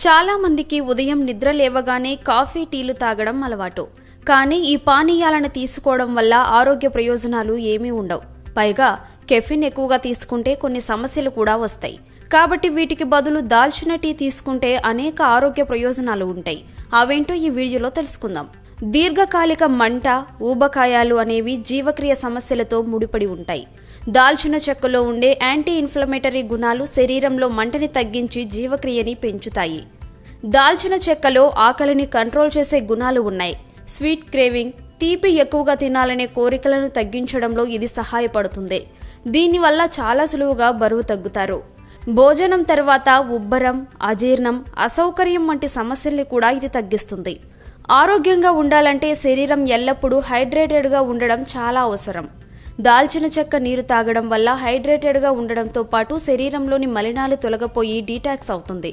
చాలా మందికి ఉదయం నిద్ర లేవగానే కాఫీ టీలు తాగడం అలవాటు. కానీ ఈ పానీయాలను తీసుకోవడం వల్ల ఆరోగ్య ప్రయోజనాలు ఏమీ ఉండవు. పైగా కెఫిన్ ఎక్కువగా తీసుకుంటే కొన్ని సమస్యలు కూడా వస్తాయి. కాబట్టి వీటికి బదులు దాల్చిన టీ తీసుకుంటే అనేక ఆరోగ్య ప్రయోజనాలు ఉంటాయి. అవేంటో ఈ వీడియోలో తెలుసుకుందాం. దీర్ఘకాలిక మంట, ఊబకాయాలు అనేవి జీవక్రియ సమస్యలతో ముడిపడి ఉంటాయి. దాల్చిన చెక్కలో ఉండే యాంటీ ఇన్ఫ్లమేటరీ గుణాలు శరీరంలో మంటని తగ్గించి జీవక్రియని పెంచుతాయి. దాల్చిన చెక్కలో ఆకలిని కంట్రోల్ చేసే గుణాలు ఉన్నాయి. స్వీట్ క్రేవింగ్, తీపి ఎక్కువగా తినాలనే కోరికలను తగ్గించడంలో ఇది సహాయపడుతుంది. దీనివల్ల చాలా సులువుగా బరువు తగ్గుతారు. భోజనం తర్వాత ఉబ్బరం, అజీర్ణం, అసౌకర్యం వంటి సమస్యల్ని కూడా ఇది తగ్గిస్తుంది. ఆరోగ్యంగా ఉండాలంటే శరీరం ఎల్లప్పుడూ హైడ్రేటెడ్గా ఉండడం చాలా అవసరం. దాల్చిన చెక్క నీరు తాగడం వల్ల హైడ్రేటెడ్గా ఉండడంతో పాటు శరీరంలోని మలినాలు తొలగిపోయి డీటాక్స్ అవుతుంది.